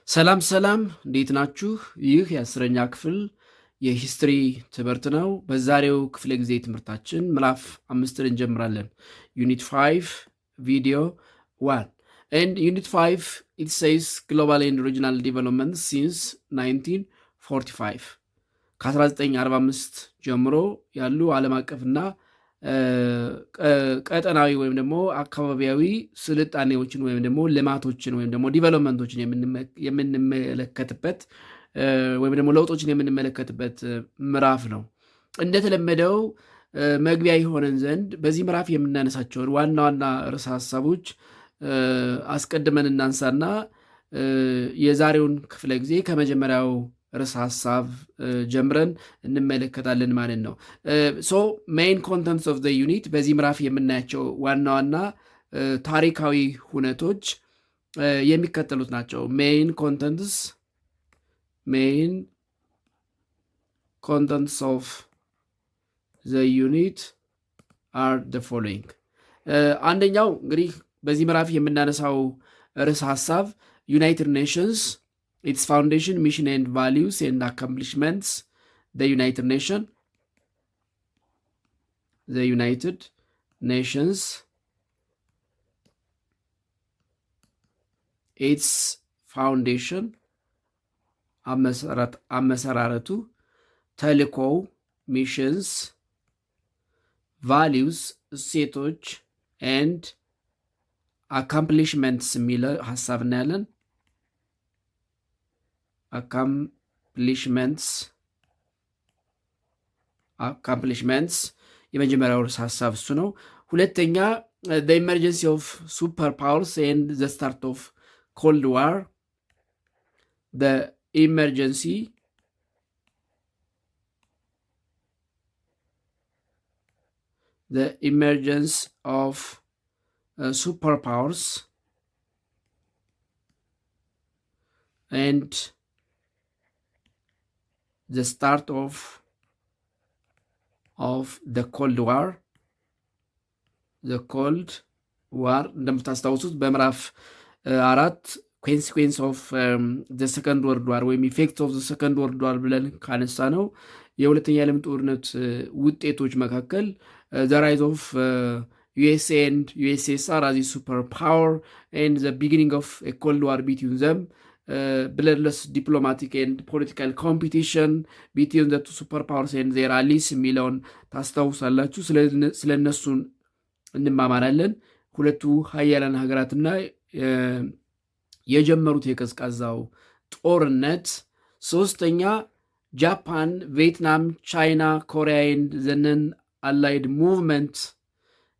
ሰላም ሰላም እንዴት ናችሁ? ይህ የአስረኛ ክፍል የሂስትሪ ትምህርት ነው። በዛሬው ክፍለ ጊዜ ትምህርታችን ምዕራፍ 5 እንጀምራለን። ዩኒት 5 ቪዲዮ 1 and unit 5 it says global and regional development since 1945 ከ1945 ጀምሮ ያሉ ዓለም አቀፍና ቀጠናዊ ወይም ደግሞ አካባቢያዊ ስልጣኔዎችን ወይም ደግሞ ልማቶችን ወይም ደግሞ ዲቨሎፕመንቶችን የምንመለከትበት ወይም ደግሞ ለውጦችን የምንመለከትበት ምዕራፍ ነው። እንደተለመደው መግቢያ የሆነን ዘንድ በዚህ ምዕራፍ የምናነሳቸውን ዋና ዋና ርዕሰ ሀሳቦች አስቀድመን እናንሳና የዛሬውን ክፍለ ጊዜ ከመጀመሪያው ርዕሰ ሀሳብ ጀምረን እንመለከታለን ማለት ነው። ሶ ሜይን ኮንተንትስ ኦፍ ዘ ዩኒት በዚህ ምዕራፍ የምናያቸው ዋና ዋና ታሪካዊ ሁነቶች የሚከተሉት ናቸው። ሜይን ኮንተንትስ ኦፍ ዘ ዩኒት አር ዘ ፎሎዊንግ። አንደኛው እንግዲህ በዚህ ምዕራፍ የምናነሳው ርዕሰ ሀሳብ ዩናይትድ ኔሽንስ its foundation, mission and values and accomplishments. The United Nations, its foundation, አመሰራረቱ፣ ተልእኮው፣ missions, values, እሴቶች and accomplishments የሚል ሀሳብ እናያለን። accomplishments የመጀመሪያው ርዕሰ ሀሳብ እሱ ነው። ሁለተኛ the emergency of superpowers and the start of cold war. the emergency emergence of superpowers and the start of the Cold War. the Cold War እንደምታስታውሱት በምዕራፍ 4 ኮንሲኩዌንስ ኦፍ the second world war ወይም ኢፌክት ኦፍ the second world war ብለን ካነሳ ነው የሁለተኛ ዓለም ጦርነት ውጤቶች መካከል the rise of USA and USSR as a superpower and the beginning of a Cold War between them. bloodless diplomatic and political competition between the two superpowers and their allies የሚለውን ታስታውሳላችሁ። ስለነሱን እንማማራለን። ሁለቱ ሀያላን ሀገራትና የጀመሩት የቀዝቃዛው ጦርነት። ሶስተኛ ጃፓን፣ ቪየትናም፣ ቻይና፣ ኮሪያ and the non-allied movement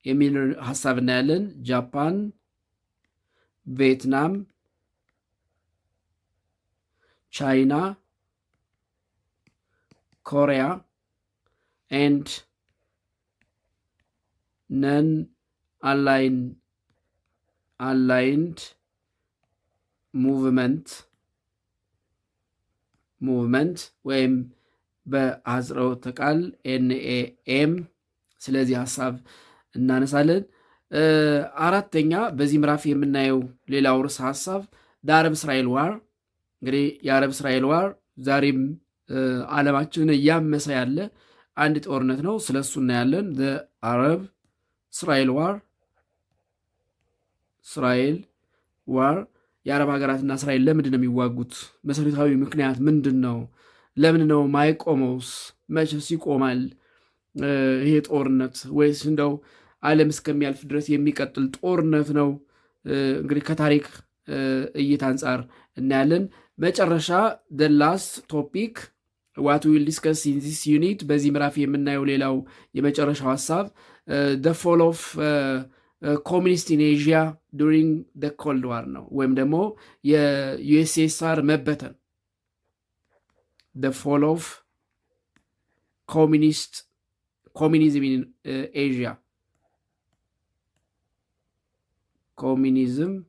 የሚል ሀሳብ እናያለን። ጃፓን፣ ቪየትናም፣ ቻይና፣ ኮሪያ and non-aligned movement ወይም በአጽሮተ ቃል NAM። ስለዚህ ሀሳብ እናነሳለን። አራተኛ በዚህ ምዕራፍ የምናየው ሌላው ርዕሰ ሀሳብ የአረብ እስራኤል ዋር። እንግዲህ የአረብ እስራኤል ዋር ዛሬም ዓለማችንን እያመሰ ያለ አንድ ጦርነት ነው። ስለሱ እናያለን። አረብ እስራኤል ዋር የአረብ ሀገራትና እስራኤል ለምንድን ነው የሚዋጉት? መሰረታዊ ምክንያት ምንድን ነው? ለምን ነው ማይቆመውስ? መቼስ ይቆማል ይሄ ጦርነት? ወይስ እንደው ዓለም እስከሚያልፍ ድረስ የሚቀጥል ጦርነት ነው? እንግዲህ ከታሪክ እይታ አንጻር እናያለን። መጨረሻ the last topic what we will discuss in this unit በዚህ ምዕራፍ የምናየው ሌላው የመጨረሻው ሀሳብ the fall of communist in Asia during the Cold War ነው፣ ወይም ደግሞ የዩኤስኤስአር መበተን። the fall of communism in Asia communism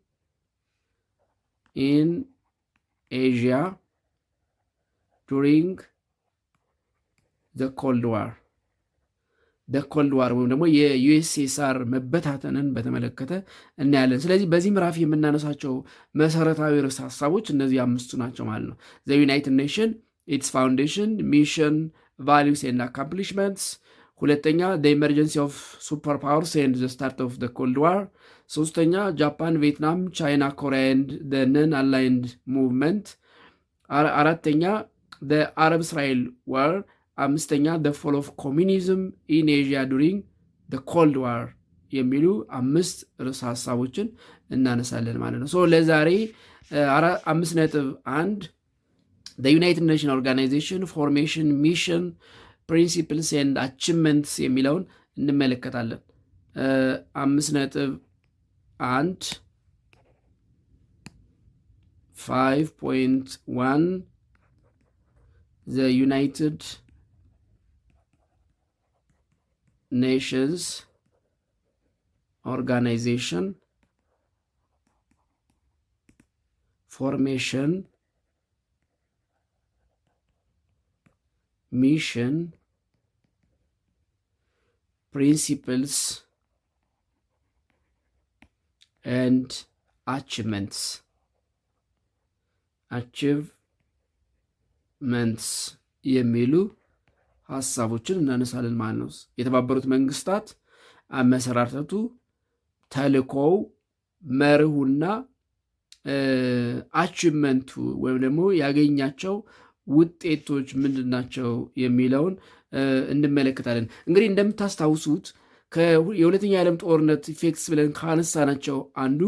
in Asia during the Cold War ኮልድ ዋር ወይም ደግሞ የዩኤስኤስአር መበታተንን በተመለከተ እናያለን። ስለዚህ በዚህ ምዕራፍ የምናነሳቸው መሰረታዊ ርዕሰ ሀሳቦች እነዚህ አምስቱ ናቸው ማለት ነው። ዘ ዩናይትድ ኔሽን ኢትስ ፋውንዴሽን ሚሽን ቫሊዩስ ኤንድ አካምፕሊሽመንትስ፣ ሁለተኛ ዘ ኢመርጀንሲ ኦፍ ሱፐር ፓወርስ ኤንድ ዘ ስታርት ኦፍ ዘ ኮልድ ዋር፣ ሶስተኛ ጃፓን፣ ቪየትናም፣ ቻይና፣ ኮሪያ ኤንድ ዘ ነን አላይንድ ሙቭመንት፣ አራተኛ ዘ አረብ እስራኤል ዋር፣ አምስተኛ ዘ ፎል ኦፍ ኮሚኒዝም ኢን ኤዥያ ዱሪንግ ዘ ኮልድ ዋር የሚሉ 5 ርዕሰ ሀሳቦችን እናነሳለን ማለት ነው። ለዛሬ 5.1 ዘ ዩናይትድ ኔሽን ኦርጋናይዜሽን ፎርሜሽን ሚሽን ፕሪንሲፕልስ ኤንድ አቺቭመንትስ የሚለውን እንመለከታለን። 5.1 5.1 the United Nations Organization formation mission principles and achievements የሚሉ ሀሳቦችን እናነሳለን ማለት ነው። የተባበሩት መንግስታት አመሰራረቱ፣ ተልእኮው፣ መርሁና አቺቭመንቱ ወይም ደግሞ ያገኛቸው ውጤቶች ምንድን ናቸው የሚለውን እንመለከታለን። እንግዲህ እንደምታስታውሱት የሁለተኛ ዓለም ጦርነት ኢፌክትስ ብለን ካነሳናቸው አንዱ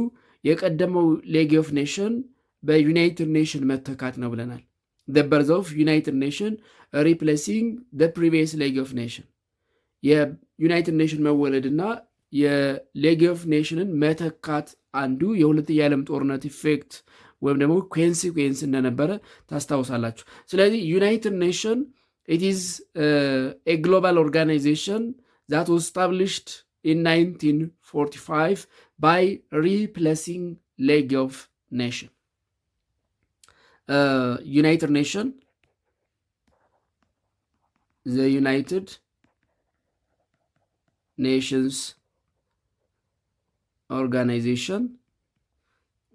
የቀደመው ሌግ ኦፍ ኔሽን በዩናይትድ ኔሽን መተካት ነው ብለናል። the birth of United Nation replacing the previous League of Nation የዩናይትድ ኔሽን መወለድና የሌግ ኦፍ ኔሽንን መተካት አንዱ የሁለተኛ ዓለም ጦርነት ኢፌክት ወይም ደግሞ ኮንሲኩዌንስ እንደነበረ ታስታውሳላችሁ። ስለዚህ ዩናይትድ ኔሽን it is a global organization that was established in 1945 by replacing League of Nation. United Nation, the United Nations Organization,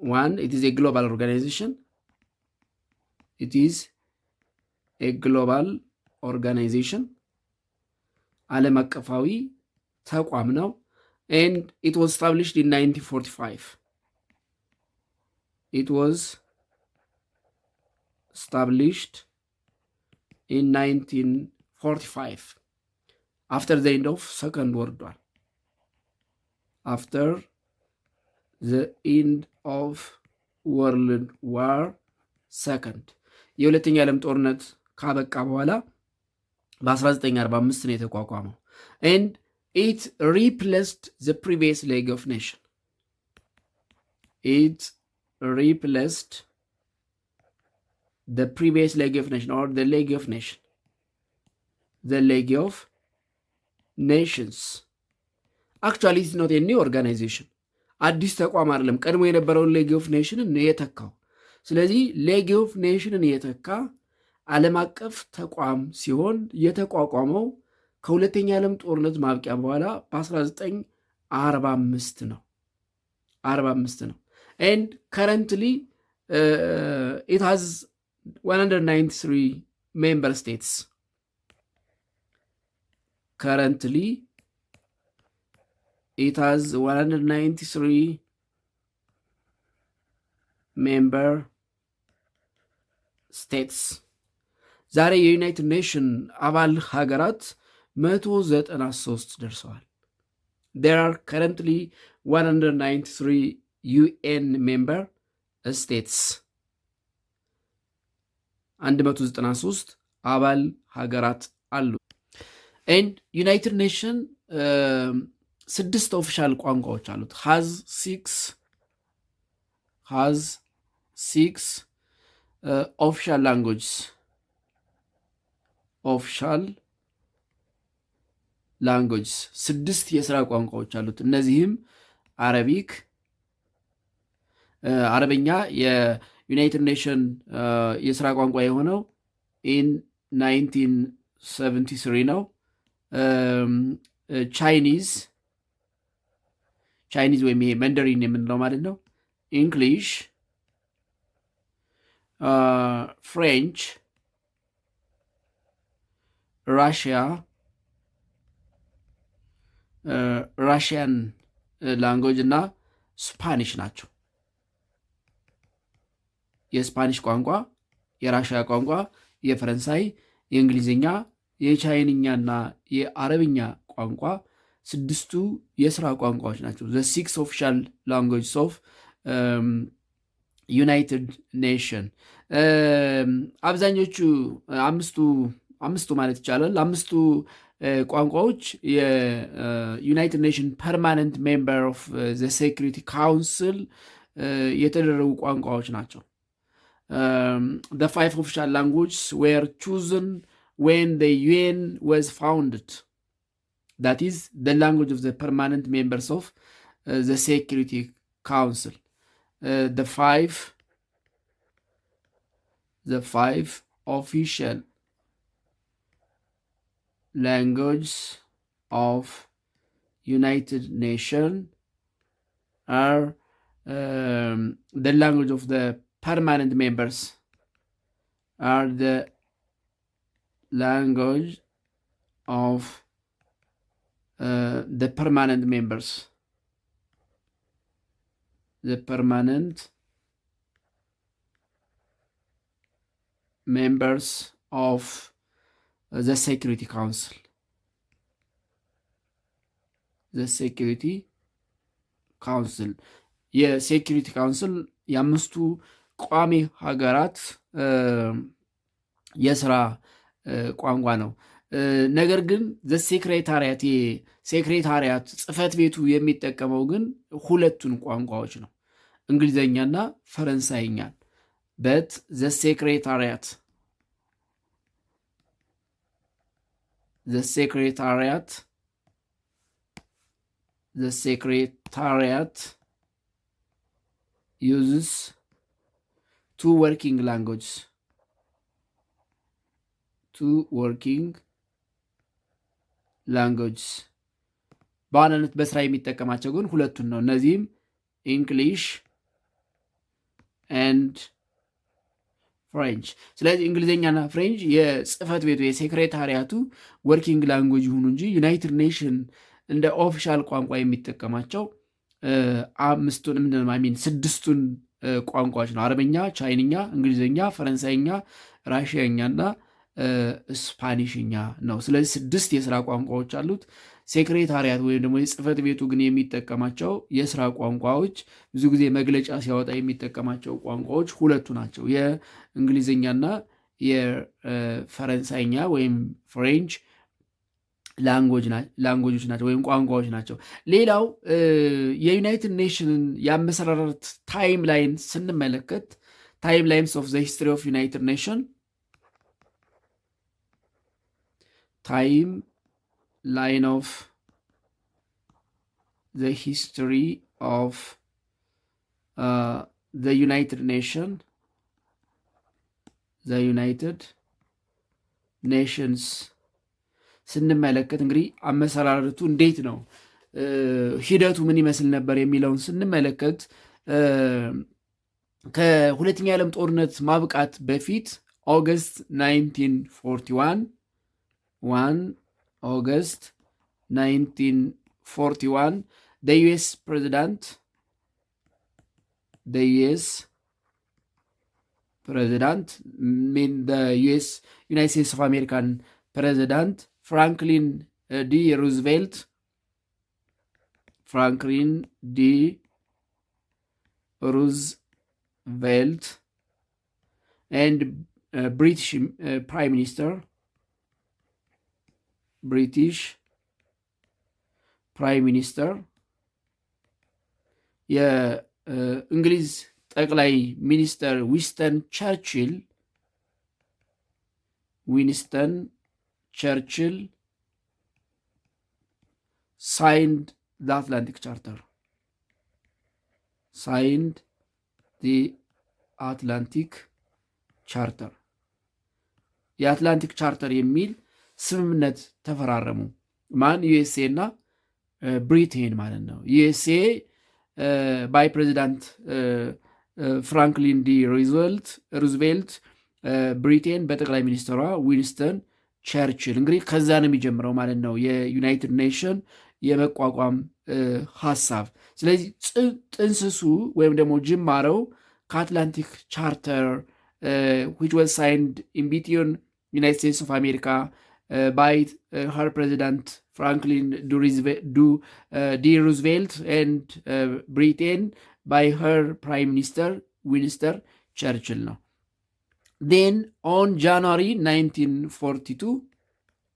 one, it is a global organization. It is a global organization. ዓለም አቀፋዊ ተቋም ነው። and it was established in 1945. It was established in 1945 after the end of Second World War. After the end of World War Second, የሁለተኛ ዓለም ጦርነት ካበቃ በኋላ በ1945 ነው የተቋቋመው። and it replaced the previous League of Nation. It replaced the previous League of Nation or the League of Nation. The League of Nations. Actually, it's not a new organization. አዲስ ተቋም አይደለም። ቀድሞ የነበረውን ሌግ ኦፍ ኔሽንን የተካው። ስለዚህ ሌግ ኦፍ ኔሽንን የተካ ዓለም አቀፍ ተቋም ሲሆን የተቋቋመው ከሁለተኛ ዓለም ጦርነት ማብቂያ በኋላ በ1945 ነው። 45 ነው። and currently it has 193 member states. Currently it has 193 member states. ዛሬ የዩናይትድ ኔሽን አባል ሀገራት 193 ደርሰዋል። There are currently 193 UN member states. 193 አባል ሀገራት አሉ። and ዩናይትድ ኔሽን 6 ኦፊሻል ቋንቋዎች አሉት። has six official languages. ኦፊሻል ላንጉጅስ 6 የሥራ ቋንቋዎች አሉት። እነዚህም አረቢክ፣ አረበኛ የዩናይትድ ኔሽን የሥራ ቋንቋ የሆነው ኢን 1973 ነው። ቻይኒዝ ወይም ይሄ መንደሪን የምንለው ማለት ነው። ኢንግሊሽ፣ ፍሬንች፣ ራሽያን ላንጉጅ እና ስፓኒሽ ናቸው። የስፓኒሽ ቋንቋ፣ የራሽያ ቋንቋ፣ የፈረንሳይ፣ የእንግሊዝኛ፣ የቻይንኛና የአረብኛ ቋንቋ ስድስቱ የስራ ቋንቋዎች ናቸው። ዘ ሲክስ ኦፊሻል ላንጉጅስ ኦፍ ዩናይትድ ኔሽን። አብዛኞቹ አምስቱ ማለት ይቻላል አምስቱ ቋንቋዎች የዩናይትድ ኔሽን ፐርማነንት ሜምበር ኦፍ ዘ ሴኩሪቲ ካውንስል የተደረጉ ቋንቋዎች ናቸው። The 5 official languages were chosen when the UN was founded. That is the language of the permanent members of the Security Council. The five official languages of United Nations are the language of the permanent members are the language of the permanent members. The permanent members of the Security Council. The Security Council. የሴኪሪቲ ካውንስል የአምስቱ ቋሚ ሀገራት የስራ ቋንቋ ነው። ነገር ግን ሴክሬታሪያት ጽህፈት ቤቱ የሚጠቀመው ግን ሁለቱን ቋንቋዎች ነው፣ እንግሊዝኛና ፈረንሳይኛን። በት ሴክሬታሪያት uses two working languages. በዋናነት በስራ የሚጠቀማቸው ግን ሁለቱን ነው። እነዚህም ኢንግሊሽ ኤንድ ፍሬንች። ስለዚህ እንግሊዝኛና ፍሬንች የጽህፈት ቤቱ የሴክሬታሪያቱ ወርኪንግ ላንጉጅ ይሁኑ እንጂ ዩናይትድ ኔሽን እንደ ኦፊሻል ቋንቋ የሚጠቀማቸው ስድስቱን ቋንቋዎች ነው። አረበኛ፣ ቻይንኛ፣ እንግሊዝኛ፣ ፈረንሳይኛ፣ ራሽያኛ እና ስፓኒሽኛ ነው። ስለዚህ 6 የስራ ቋንቋዎች አሉት። ሴክሬታሪያት ወይም ደግሞ የጽህፈት ቤቱ ግን የሚጠቀማቸው የስራ ቋንቋዎች ብዙ ጊዜ መግለጫ ሲያወጣ የሚጠቀማቸው ቋንቋዎች ሁለቱ ናቸው፣ የእንግሊዝኛና የፈረንሳይኛ ወይም ፍሬንች ላንጉጆች ናቸው ወይም ቋንቋዎች ናቸው። ሌላው የዩናይትድ ኔሽንን የአመሰራረት ታይም ላይን ስንመለከት ታይም ላይንስ ኦፍ ዘ ሂስትሪ ኦፍ ዩናይትድ ኔሽን ታይም ላይን ኦፍ ዘ ሂስትሪ ኦፍ ዘ ዩናይትድ ኔሽንስ ስንመለከት እንግዲህ አመሰራረቱ እንዴት ነው፣ ሂደቱ ምን ይመስል ነበር የሚለውን ስንመለከት ከሁለተኛ የዓለም ጦርነት ማብቃት በፊት ኦገስት 1941 the US president the United States of American president Franklin D. Roosevelt and British Prime Minister የእንግሊዝ ጠቅላይ ሚኒስተር ዊንስተን ቸርችል signed the Atlantic Charter. የአትላንቲክ ቻርተር የሚል ስምምነት ተፈራረሙ። ማን? ዩኤስኤ እና ብሪቴን ማለት ነው። ዩኤስኤ ባይ ፕሬዚዳንት ፍራንክሊን ዲ ሩዝቬልት፣ ብሪቴን በጠቅላይ ሚኒስትሯ ዊንስተን ቸርችል። እንግዲህ ከዛ ነው የሚጀምረው ማለት ነው የዩናይትድ ኔሽን የመቋቋም ሀሳብ። ስለዚህ ጥንስሱ ወይም ደግሞ ጅማረው ከአትላንቲክ ቻርተር which was signed in between United States of America by her president Franklin D. Roosevelt and Britain by her prime minister Winston Churchill ነው። Then on January 1942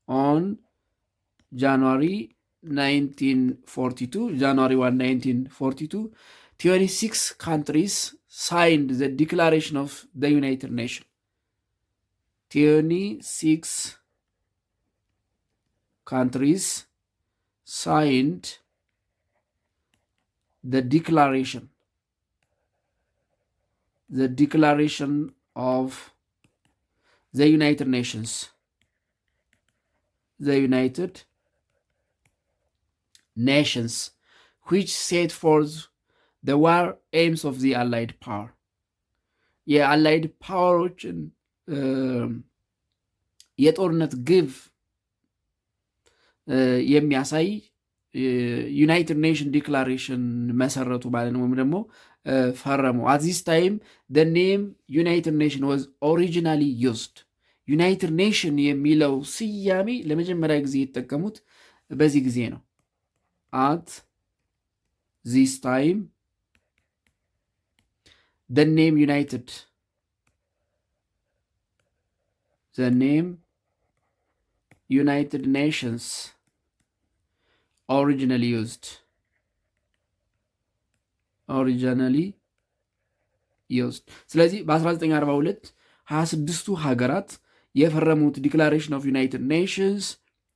on January 1942 January 1 1942 26 countries signed the Declaration of the United Nations. 26 countries signed the Declaration of the United Nations. The United Nations, which set forth the war aims of the Allied power. የአላይድ ፓወሮችን የጦርነት ግብ የሚያሳይ ዩናይትድ ኔሽን ዲክላሬሽን መሰረቱ ማለት ነው፣ ወይም ደግሞ ፈረሙ። አት ዚስ ታይም the name ዩናይትድ ኔሽን was originally used. ዩናይትድ ኔሽን የሚለው ስያሜ ለመጀመሪያ ጊዜ የተጠቀሙት በዚህ ጊዜ ነው። at this time the name United Nations originally used. ስለዚህ በ1942 26ቱ ሀገራት የፈረሙት ዲክላሬሽን ኦፍ ዩናይትድ ኔሽንስ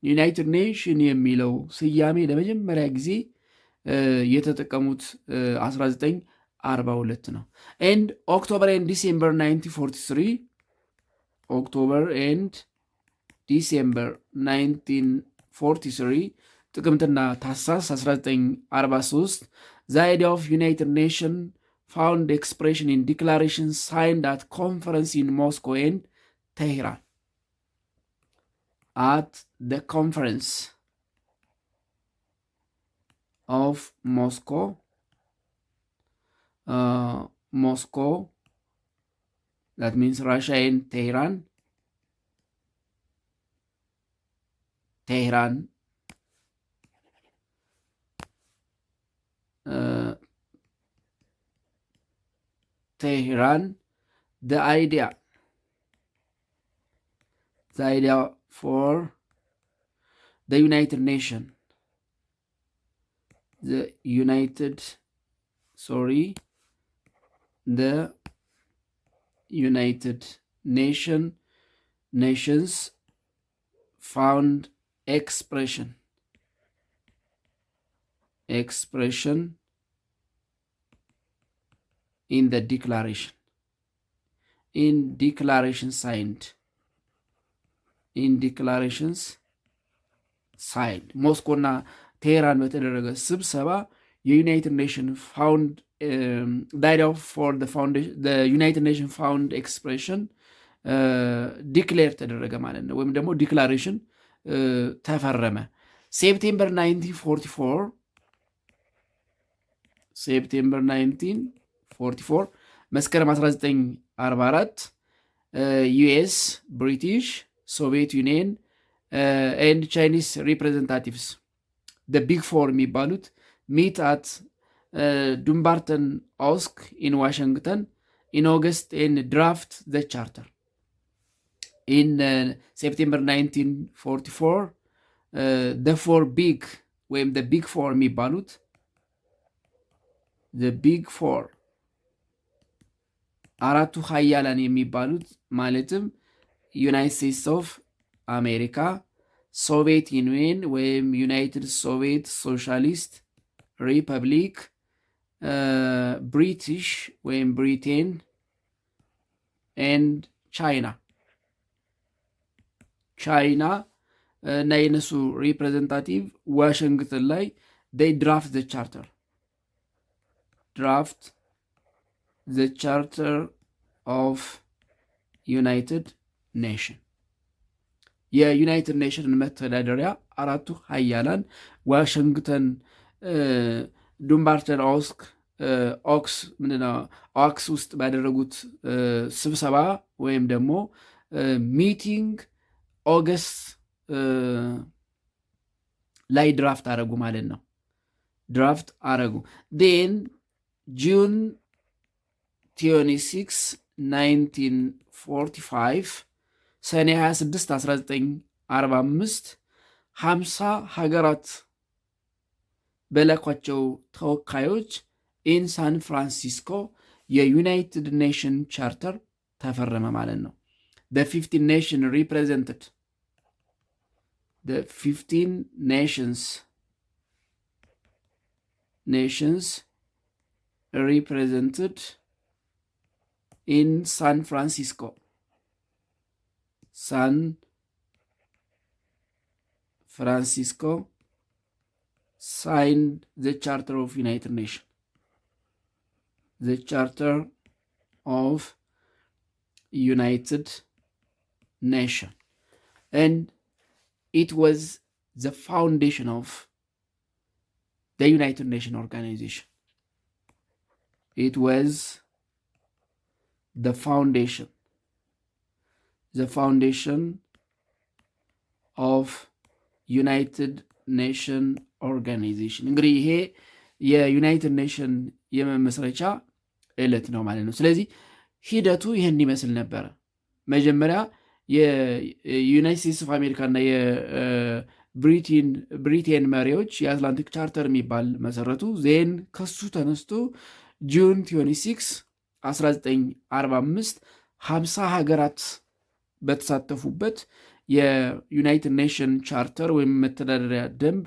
ዩናይትድ ኔሽን የሚለው ስያሜ ለመጀመሪያ ጊዜ የተጠቀሙት 1942 ነው። ኤንድ ኦክቶበር ኤንድ ዲሴምበር 1943 ኦክቶበር ኤንድ ዲሴምበር 1943 ጥቅምትና ታህሳስ 1943 the idea of United Nations found expression in declarations signed at conference in Moscow and Tehran. At the conference of Moscow, that means Russia and Tehran, the idea for the United Nation, the United Nations found expression in the declarations signed ሞስኮና ቴሄራን በተደረገ ስብሰባ የዩናይትድ ኔሽን ፋውንድ ዩናይትድ ኔሽን ፋውንድ ኤክስፕሬሽን ዲክሌር ተደረገ ማለት ነው፣ ወይም ደግሞ ዲክላሬሽን ተፈረመ። ሴፕቴምበር 1944 መስከረም 1944 ዩኤስ፣ ብሪቲሽ፣ ሶቪየት ዩኒየን ኤንድ ቻይኒስ ሪፕሬዘንታቲቭስ ቢግ ፎር የሚባሉት ሚት አት ዱምባርተን ኦስክ ኢን ዋሽንግተን ኢን ኦገስት ኤንድ ድራፍት ዘ ቻርተር ኢን ሴፕቴምበር 1944 ፎር ቢግ ወይም ቢግ ፎር የሚባሉት ቢግ ፎር አራቱ ሀያላን የሚባሉት ማለትም ዩናይትድ ስቴትስ ኦፍ አሜሪካ፣ ሶቪየት ዩኒየን ወይም ዩናይትድ ሶቪየት ሶሻሊስት ሪፐብሊክ፣ ብሪቲሽ ወይም ብሪቴን ኤንድ ቻይና እና የነሱ ሪፕሬዘንታቲቭ ዋሽንግተን ላይ they draft the charter of United Nation የዩናይትድ ኔሽንን መተዳደሪያ አራቱ ሀያላን ዋሽንግተን ዱምባርተን ኦክስ ውስጥ ባደረጉት ስብሰባ ወይም ደግሞ ሚቲንግ ኦገስት ላይ ድራፍት አረጉ ማለት ነው። ድራፍት አረጉ ን ጁን 26 1945 ሰኔ 26 1945 50 ሀገራት በላኳቸው ተወካዮች ኢን ሳን ፍራንሲስኮ የዩናይትድ ኔሽን ቻርተር ተፈረመ ማለት ነው። the 15 nation represented the 15 nations represented in San Francisco signed the Charter of United Nations. The Charter of United Nations. And it was the foundation of the United Nations organization. It was the foundation of United Nation Organization. እንግዲህ ይሄ የዩናይትድ ኔሽን የመመስረቻ ዕለት ነው ማለት ነው። ስለዚህ ሂደቱ ይህን ይመስል ነበረ። መጀመሪያ የዩናይትድ ስቴትስ ኦፍ አሜሪካ እና የብሪቴን መሪዎች የአትላንቲክ ቻርተር የሚባል መሰረቱ። ዜን ከሱ ተነስቶ ጁን 26 1945 50 ሀገራት በተሳተፉበት የዩናይትድ ኔሽን ቻርተር ወይም መተዳደሪያ ደንብ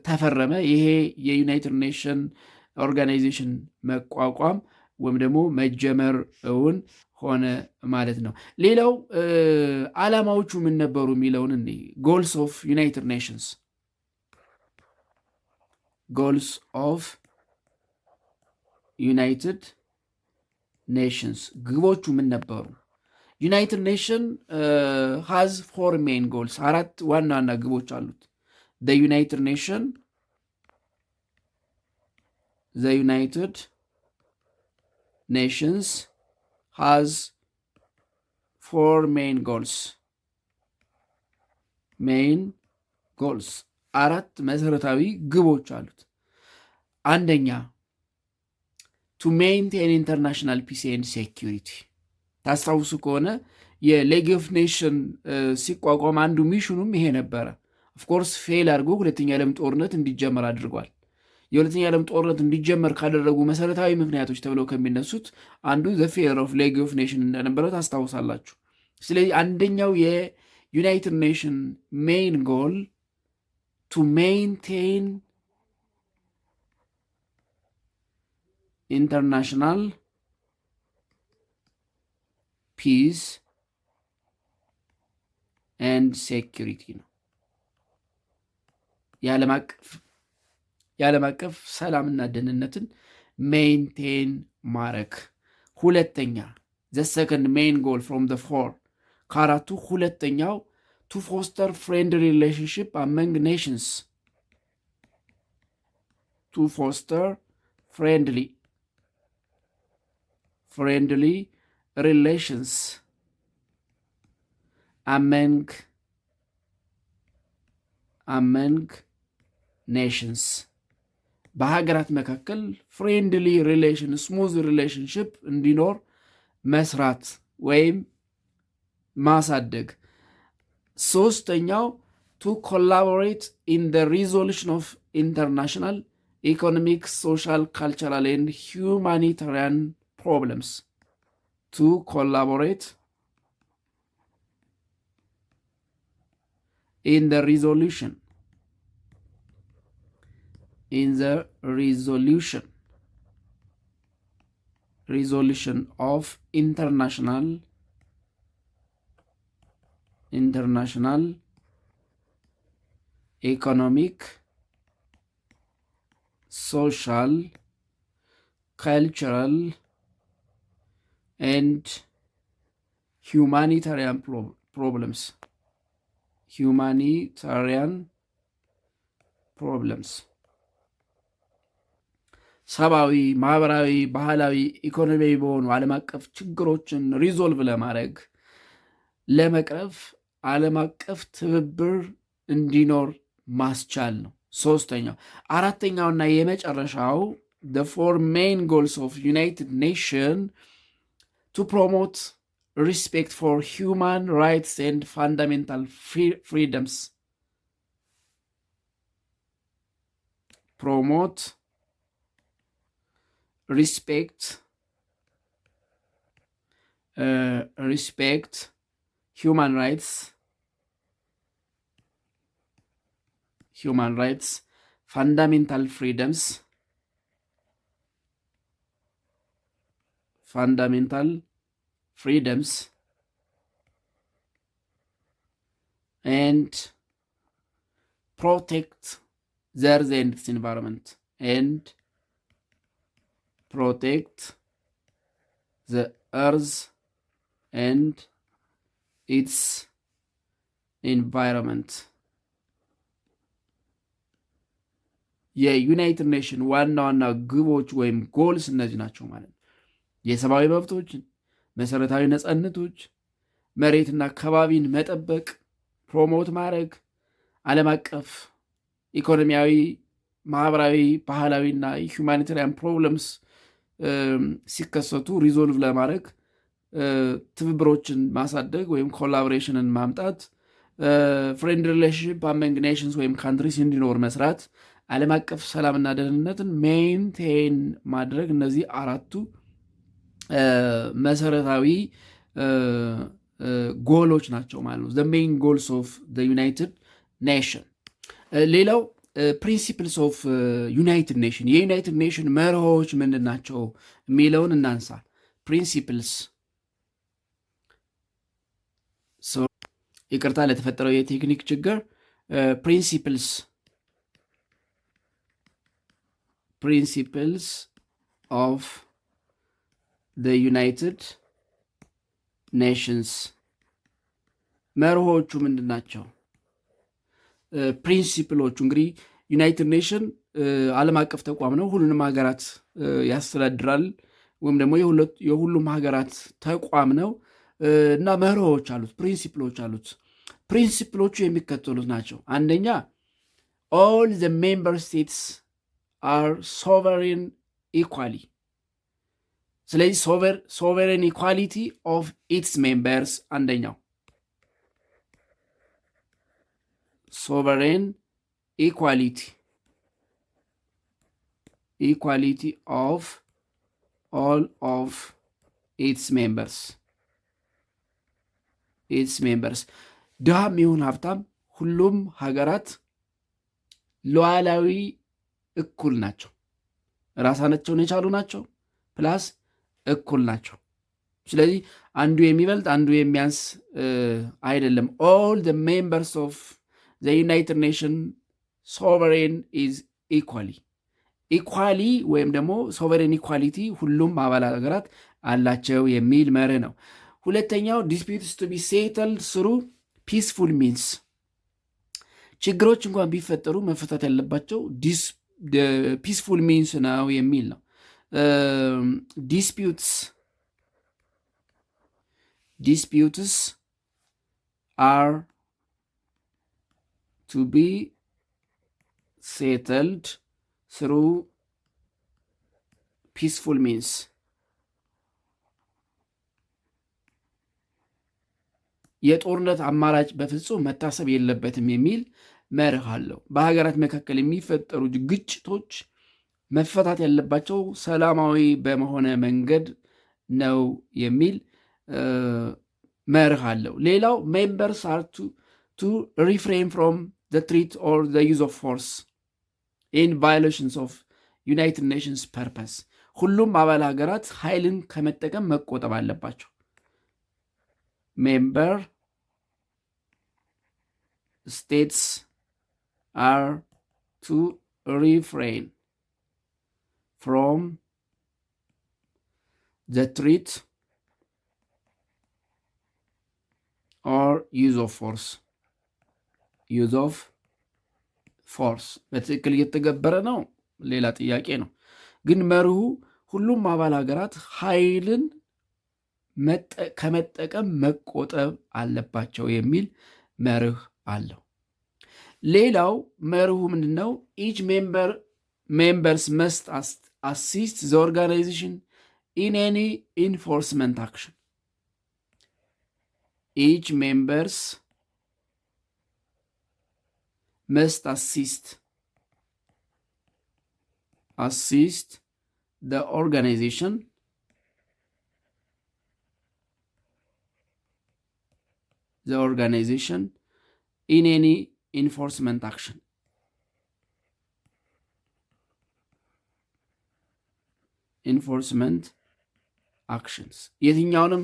ተፈረመ። ይሄ የዩናይትድ ኔሽን ኦርጋናይዜሽን መቋቋም ወይም ደግሞ መጀመር እውን ሆነ ማለት ነው። ሌላው ዓላማዎቹ ምን ነበሩ የሚለውን እንዴ ጎልስ ኦፍ ዩናይትድ ኔሽንስ ግቦቹ ምን ነበሩ? ዩናይትድ ኔሽን ሃዝ 4 ሜን ጎልስ፣ 4 ዋና ዋና ግቦች አሉት። ዩናይትድ ኔሽንስ ሃዝ 4 ሜን ጎልስ 4 መሰረታዊ ግቦች አሉት። አንደኛ ቱ ሜንቴን ኢንተርናሽናል ፒስ ኤንድ ሴኪሪቲ። ታስታውሱ ከሆነ የሌግ ኦፍ ኔሽን ሲቋቋም አንዱ ሚሽኑም ይሄ ነበረ። ኦፍኮርስ ፌል አድርጎ ሁለተኛ ዓለም ጦርነት እንዲጀመር አድርጓል። የሁለተኛ ዓለም ጦርነት እንዲጀመር ካደረጉ መሰረታዊ ምክንያቶች ተብለው ከሚነሱት አንዱ ዘ ፌር ኦፍ ሌግ ኦፍ ኔሽን እንደነበረ ታስታውሳላችሁ። ስለዚህ አንደኛው የዩናይትድ ኔሽን ሜይን ጎል ቱ ሜንቴን ኢንተርናሽናል ፒስ ኤንድ ሴኪሪቲ ነው። የዓለም አቀፍ ሰላምና ደህንነትን ሜንቴን ማረክ። ሁለተኛ ዘ ሰከንድ ሜይን ጎል ፍሮም ዘ 4 ከአራቱ ሁለተኛው ቱ ፎስተር ፍሬንድሊ ሪሌሽንሽፕ አመንግ ኔሽንስ ቱ ፎስተር ፍሬንድሊ relations among nations በሀገራት መካከል ፍሬንድሊ ሪሌሽን ስሙዝ ሪሌሽንሽፕ እንዲኖር መስራት ወይም ማሳደግ። ሶስተኛው ቱ ኮላቦሬት ኢን ዘ ሪዞሉሽን ኦፍ ኢንተርናሽናል ኢኮኖሚክ ሶሻል ካልቸራል ኤንድ ሁማኒታሪያን problems. To collaborate in the resolution of international ኢኮኖሚክ፣ ሶሻል፣ ካልቸራል ኤንድ ሁማኒታሪያን ፕሮብለምስ ሰብአዊ፣ ማህበራዊ፣ ባህላዊ፣ ኢኮኖሚያዊ በሆኑ ዓለም አቀፍ ችግሮችን ሪዞልቭ ለማድረግ ለመቅረፍ ዓለም አቀፍ ትብብር እንዲኖር ማስቻል ነው። ሶስተኛው። አራተኛውና የመጨረሻው the four main goals of United Nations to promote respect for human rights and fundamental freedoms. Promote respect human rights, fundamental freedoms, and protect the earth and its environment, የዩናይትድ ኔሽን ዋና ዋና ግቦች ወይም ጎልስ እነዚህ ናቸው ማለት ነው። የሰብአዊ መብቶችን፣ መሰረታዊ ነፃነቶች፣ መሬትና አካባቢን መጠበቅ፣ ፕሮሞት ማድረግ፣ ዓለም አቀፍ ኢኮኖሚያዊ፣ ማህበራዊ፣ ባህላዊና ሁማኒታሪያን ፕሮብለምስ ሲከሰቱ ሪዞልቭ ለማድረግ ትብብሮችን ማሳደግ ወይም ኮላቦሬሽንን ማምጣት፣ ፍሬንድ ሪሌሽንሽፕ አመንግ ኔሽንስ ወይም ካንትሪስ እንዲኖር መስራት፣ ዓለም አቀፍ ሰላምና ደህንነትን ሜንቴን ማድረግ። እነዚህ አራቱ መሰረታዊ ጎሎች ናቸው ማለት ነው። ሜይን ጎልስ ኦፍ ዩናይትድ ኔሽን። ሌላው ፕሪንሲፕልስ ኦፍ ዩናይትድ ኔሽን፣ የዩናይትድ ኔሽን መርሆች ምንድን ናቸው የሚለውን እናንሳ። ፕሪንሲፕልስ፣ ይቅርታ ለተፈጠረው የቴክኒክ ችግር። ፕሪንሲፕልስ ኦፍ ዩናይትድ ኔሽንስ መርሆቹ ምንድን ናቸው? ፕሪንሲፕሎቹ እንግዲህ ዩናይትድ ኔሽን ዓለም አቀፍ ተቋም ነው። ሁሉንም ሀገራት ያስተዳድራል ወይም ደግሞ የሁሉም ሀገራት ተቋም ነው እና መርሆዎች አሉት፣ ፕሪንሲፕሎች አሉት። ፕሪንሲፕሎቹ የሚከተሉት ናቸው። አንደኛ ኦል ዘ ሜምበር ስቴትስ አር ሶቨሬን ኢኳሊ። ስለዚህ ሶቨሬን ኢኳሊቲ ኦፍ ኢትስ ሜምበርስ አንደኛው ሶቨሬን ኢኳሊቲ ኦፍ ኦል ኦፍ ኢትስ ሜምበርስ ድሃም ይሁን ሀብታም ሁሉም ሀገራት ሉዓላዊ እኩል ናቸው። ራሳቸውን የቻሉ ናቸው፣ ፕላስ እኩል ናቸው። ስለዚህ አንዱ የሚበልጥ አንዱ የሚያንስ አይደለም። ኦል ዘ ሜምበርስ ኦፍ ዘ ዩናይትድ ኔሽን ሶቨሬን ኢዝ ኢኳሊ ወይም ደግሞ ሶቨሬን ኢኳሊቲ ሁሉም አባል ሀገራት አላቸው የሚል መርህ ነው። ሁለተኛው ዲስፒዩትስ ቱ ቢ ሴትልድ ስሩ ፒስፉል ሚንስ፣ ችግሮች እንኳን ቢፈጠሩ መፈታት ያለባቸው ፒስፉል ሚንስ ነው የሚል ነው። ዲስፒዩትስ አር ቱ ቢ ሴትልድ ስሩ ፒስፉል ሚንስ። የጦርነት አማራጭ በፍጹም መታሰብ የለበትም የሚል መርህ አለው። በሀገራት መካከል የሚፈጠሩ ግጭቶች መፈታት ያለባቸው ሰላማዊ በመሆነ መንገድ ነው የሚል መርህ አለው። ሌላው ሜምበርስ አር ቱ ሪፍሬን ፍሮም ዘ ትሪት ኦር ዘ ዩዝ ኦፍ ፎርስ ኢን ቫዮሌሽንስ ኦፍ ዩናይትድ ኔሽንስ ፐርፐስ፣ ሁሉም አባል ሀገራት ኃይልን ከመጠቀም መቆጠብ አለባቸው። ሜምበር ስቴትስ are to refrain from the threat or use of force በትክክል እየተገበረ ነው? ሌላ ጥያቄ ነው። ግን መርሁ ሁሉም አባል ሀገራት ኃይልን ከመጠቀም መቆጠብ አለባቸው የሚል መርህ አለው። ሌላው መርሁ ምንድን ነው? ኢች ሜምበርስ መስት አሲስት ዘ ኦርጋናይዜሽን ኢን ኤኒ ኢንፎርስመንት አክሽን። ኢች ሜምበርስ መስት አሲስት the organization in any enforcement action. enforcement actions የትኛውንም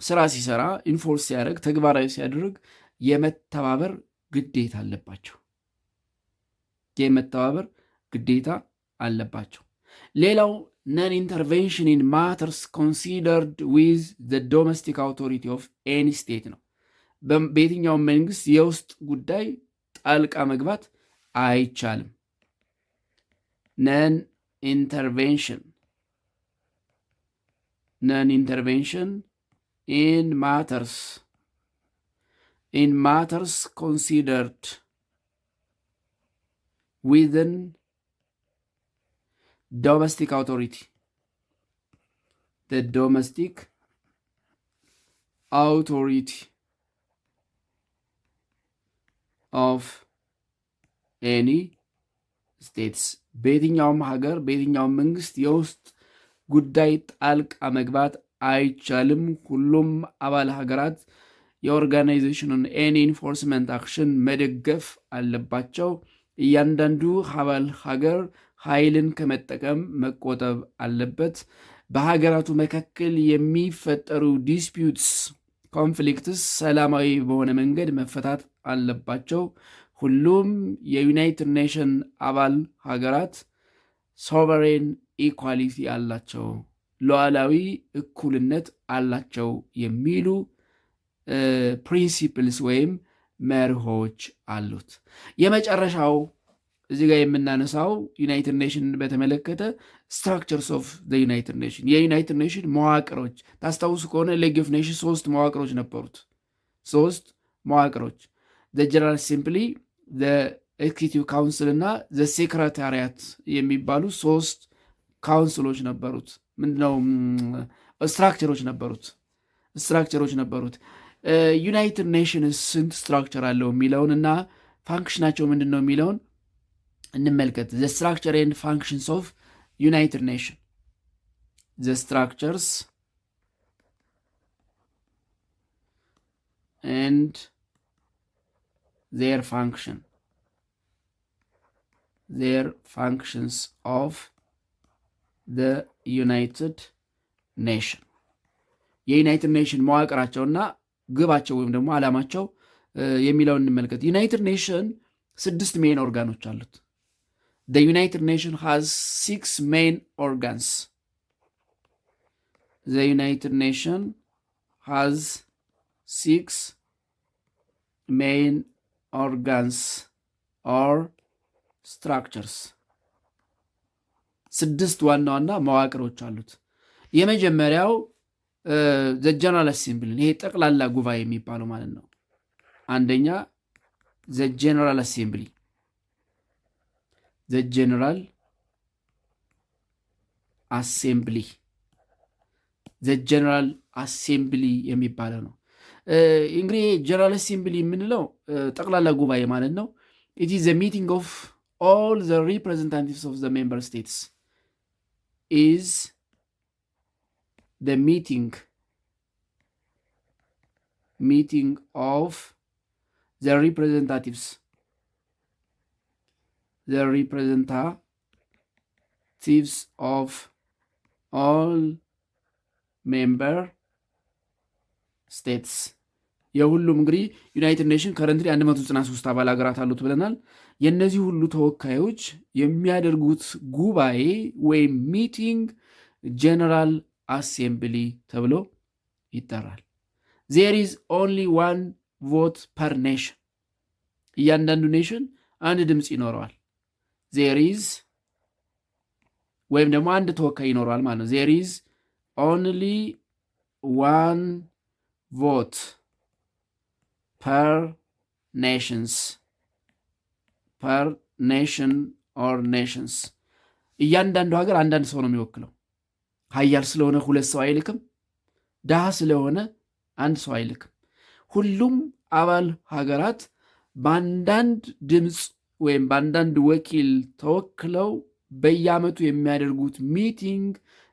ስራ ሲሰራ ኢንፎርስ ሲያደርግ ተግባራዊ ሲያደርግ የመተባበር ግዴታ አለባቸው። ሌላው ነን ኢንተርቬንሽን ኢን ማተርስ ኮንሲደርድ ዊዝ ዘ ዶሜስቲክ አውቶሪቲ ኦፍ ኤኒ ስቴት ነው። በየትኛውም መንግስት የውስጥ ጉዳይ ጣልቃ መግባት አይቻልም። ነን ኢንተርቬንሽን ኢን ማተርስ ኮንሲደርድ ዊዝን domestic authority, the domestic authority of any states በየትኛውም ሀገር በየትኛውም መንግስት የውስጥ ጉዳይ ጣልቃ መግባት አይቻልም። ሁሉም አባል ሀገራት የኦርጋናይዜሽኑን ኤኒ ኢንፎርስመንት አክሽን መደገፍ አለባቸው። እያንዳንዱ አባል ሀገር ኃይልን ከመጠቀም መቆጠብ አለበት። በሀገራቱ መካከል የሚፈጠሩ ዲስፒዩትስ፣ ኮንፍሊክትስ ሰላማዊ በሆነ መንገድ መፈታት አለባቸው። ሁሉም የዩናይትድ ኔሽን አባል ሀገራት ሶቨሬን ኢኳሊቲ አላቸው፣ ሉዓላዊ እኩልነት አላቸው የሚሉ ፕሪንሲፕልስ ወይም መርሆች አሉት። የመጨረሻው እዚህ ጋር የምናነሳው ዩናይትድ ኔሽን በተመለከተ ስትራክቸርስ ኦፍ ዩናይትድ ኔሽን የዩናይትድ ኔሽን መዋቅሮች ታስታውሱ ከሆነ ሌግ ኦፍ ኔሽን 3 መዋቅሮች ነበሩት። 3 መዋቅሮች ጀነራል አሴምብሊ፣ ኤክዚኪቲቭ ካውንስል እና ሴክሬታሪያት የሚባሉ 3 ካውንስሎች ነበሩት። ምንድነው ስትራክቸሮች ነበሩት። ዩናይትድ ኔሽን ስንት ስትራክቸር አለው የሚለውን እና ፋንክሽናቸው ምንድን ነው የሚለውን እንመልከት። the structure and functions of United Nations, the structures and their functions of the United Nation የዩናይትድ ኔሽን መዋቅራቸውና ግባቸው ወይም ደግሞ ዓላማቸው የሚለውን እንመልከት። ዩናይትድ ኔሽን 6 ሜን ኦርጋኖች አሉት። The United Nations has 6 main organs. The United Nations has 6 main organs or structures. 6 ዋና ዋና መዋቅሮች አሉት። የመጀመሪያው the General Assembly፣ ይሄ ጠቅላላ ጉባኤ የሚባለው ማለት ነው። አንደኛ the General Assembly የሚባለው ነው። እንግዲህ ጀነራል አሴምብሊ የምንለው ጠቅላላ ጉባኤ ማለት ነው። it is a meeting of all the representatives of the member states. is the meeting of the representatives of all member states የሁሉም እንግዲህ ዩናይትድ ኔሽን ከረንትሊ 193 አባል ሀገራት አሉት ብለናል። የእነዚህ ሁሉ ተወካዮች የሚያደርጉት ጉባኤ ወይም ሚቲንግ ጀነራል አሴምብሊ ተብሎ ይጠራል። ዜር ኢዝ ኦንሊ ዋን ቮት ፐር ኔሽን፣ እያንዳንዱ ኔሽን አንድ ድምፅ ይኖረዋል። ዜር ኢዝ ወይም ደግሞ አንድ ተወካይ ይኖረዋል ማለት ነው። ዜር ኢዝ ኦንሊ ዋን ቮት ፐር ኔሽንስ ፐር ኔሽን ኦር ኔሽንስ። እያንዳንዱ ሀገር አንዳንድ ሰው ነው የሚወክለው። ሀያል ስለሆነ 2 ሰው አይልክም። ድሃ ስለሆነ 1 ሰው አይልክም። ሁሉም አባል ሀገራት በአንዳንድ ድምፅ ወይም በአንዳንድ ወኪል ተወክለው በየዓመቱ የሚያደርጉት ሚቲንግ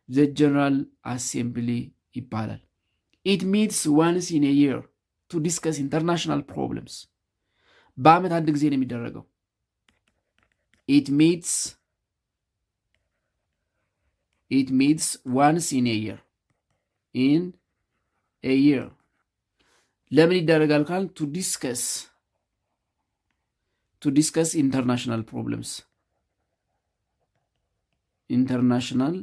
ዘ ጀነራል አሴምብሊ ይባላል። ኢት ሚትስ ዋንስ ኢን ኤ ይር ቱ ዲስከስ ኢንተርናሽናል ፕሮብለምስ። በዓመት አንድ ጊዜ ነው የሚደረገው። ኢት ሚትስ ዋንስ ኢን ኤ ይር ለምን ይደረጋል ካል ቱ ዲስከስ ኢንተርናሽናል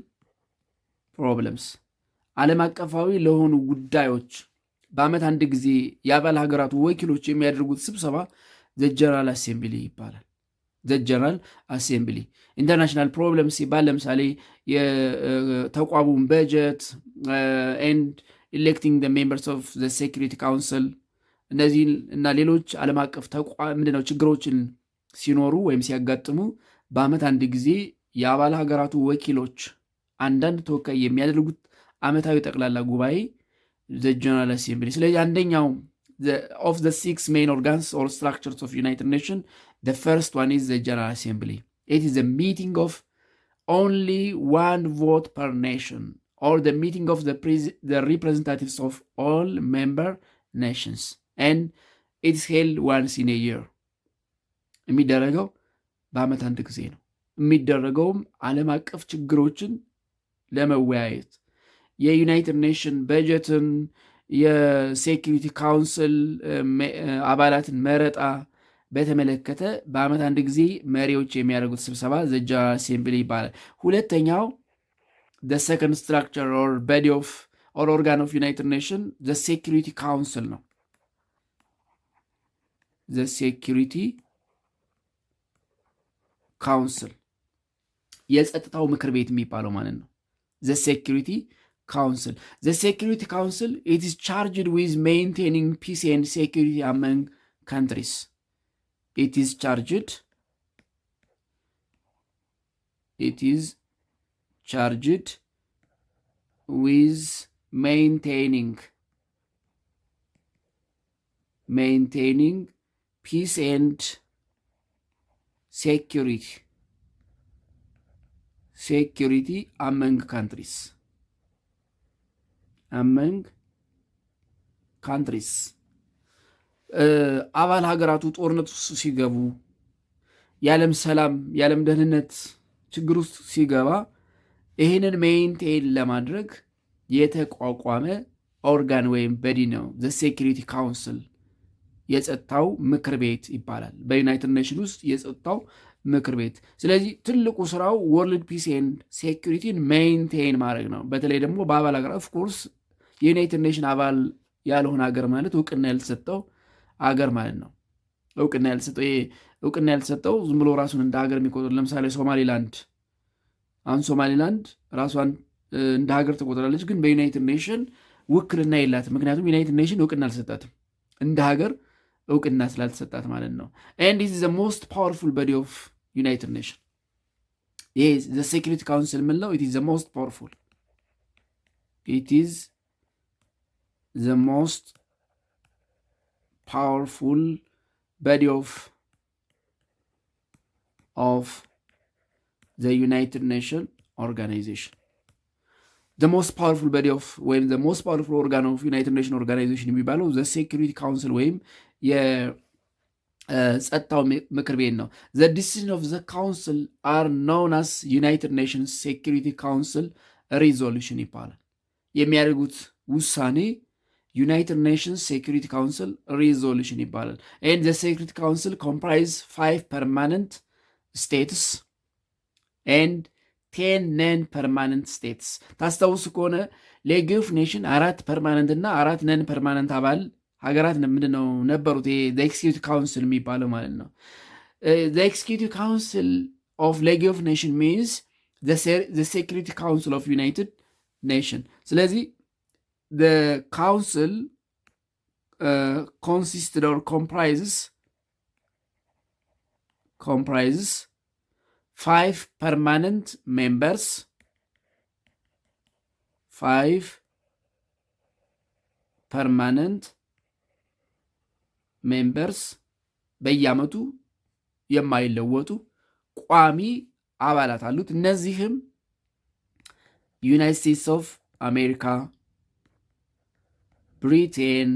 ፕሮብለምስ ዓለም አቀፋዊ ለሆኑ ጉዳዮች በዓመት አንድ ጊዜ የአባል ሀገራቱ ወኪሎች የሚያደርጉት ስብሰባ ዘ ጀነራል አሴምብሊ ይባላል። ዘ ጀነራል አሴምብሊ ኢንተርናሽናል ፕሮብለምስ ሲባል ለምሳሌ የተቋሙን በጀት ኤንድ ኢሌክቲንግ ዘ ሜምበርስ ኦፍ ዘ ሴኩሪቲ ካውንስል እነዚህ እና ሌሎች ዓለም አቀፍ ምንድነው ችግሮችን ሲኖሩ ወይም ሲያጋጥሙ በዓመት አንድ ጊዜ የአባል ሀገራቱ ወኪሎች አንዳንድ ተወካይ የሚያደርጉት ዓመታዊ ጠቅላላ ጉባኤ ዘ ጀነራል አሴምብሊ። ስለዚህ አንደኛው of the 6 main organs or structures of United Nations, the first one is the General Assembly. It is a meeting of only one vote per nation, or the meeting of the representatives of all member nations, and it's held once in a year. የሚደረገው በዓመት አንድ ጊዜ ነው። የሚደረገውም ዓለም አቀፍ ችግሮችን ለመወያየት የዩናይትድ ኔሽን በጀትን የሴኪሪቲ ካውንስል አባላትን መረጣ በተመለከተ በዓመት አንድ ጊዜ መሪዎች የሚያደርጉት ስብሰባ ዘ ጀነራል አሴምብሊ ይባላል። ሁለተኛው the second structure or body of or organ of United Nations the Security Council ነው። the Security Council የጸጥታው ምክር ቤት የሚባለው ማለት ነው። the Security Council. The Security Council, it is charged with maintaining peace and security among countries. It is charged with maintaining peace and security among countries. አባል ሀገራቱ ጦርነት ውስጥ ሲገቡ የዓለም ሰላም የዓለም ደህንነት ችግር ውስጥ ሲገባ ይህንን ሜይንቴን ለማድረግ የተቋቋመ ኦርጋን ወይም በዲ ነው። ዘ ሴኪሪቲ ካውንስል የጸጥታው ምክር ቤት ይባላል። በዩናይትድ ኔሽን ውስጥ የጸጥታው ምክር ቤት። ስለዚህ ትልቁ ስራው ወርልድ ፒስ ኤንድ ሴኪሪቲን ሜይንቴን ማድረግ ነው። በተለይ ደግሞ በአባል ሀገራት ኦፍኮርስ የዩናይትድ ኔሽን አባል ያልሆነ ሀገር ማለት እውቅና ያልተሰጠው አገር ማለት ነው። እውቅና ያልተሰጠው ዝም ብሎ ራሱን እንደ ሀገር የሚቆጥር ለምሳሌ ሶማሊላንድ። አሁን ሶማሊላንድ ራሷን እንደ ሀገር ትቆጥራለች፣ ግን በዩናይትድ ኔሽን ውክልና የላትም። ምክንያቱም ዩናይትድ ኔሽን እውቅና አልሰጣትም፣ እንደ ሀገር እውቅና ስላልተሰጣት ማለት ነው። ኤንድ ኢት ኢዝ ዘ ሞስት ፓወርፉል ቦዲ ኦፍ ዩናይትድ ኔሽን። ይሄ ዘ ሴኪሪቲ ካውንስል የምንለው ኢት ኢዝ ዘ ሞስት ፓወርፉል the most powerful body of the United Nations organization. The most powerful body of ወይም the most powerful organ of United Nations organization የሚባለው the Security Council ወይም የጸጥታው ምክር ቤት ነው። The decision of the council are known as United Nations Security Council resolution ይባላል። የሚያደርጉት ውሳኔ ዩናይትድ ኔሽንስ ሴኩሪቲ ካውንስል ሪዞሉሽን ይባላል። ኤንድ ዘ ሴኩሪቲ ካውንስል ኮምፕራይዝ 5 ፐርማነንት ስቴትስ ኤንድ 10 ነን ፐርማነንት ስቴትስ። ታስታውሱ ከሆነ ሌግ ኦፍ ኔሽን 4 ፐርማነንት እና 4 ነን ፐርማነንት አባል ሀገራት ምንድነው ነበሩት? ኤክስኪዩቲቭ ካውንስል የሚባለው ማለት ነው። ኤክስኪዩቲቭ ካውንስል ኦፍ ሌግ ኦፍ ኔሽን ሚንስ ሴኩሪቲ ካውንስል ኦፍ ዩናይትድ ኔሽን። ስለዚህ ካውንስል consisted or comprises 5 permanent members, 5 permanent members በየዓመቱ የማይለወጡ ቋሚ አባላት አሉት። እነዚህም ዩናይትድ ስቴትስ ኦፍ አሜሪካ፣ ብሪቴን፣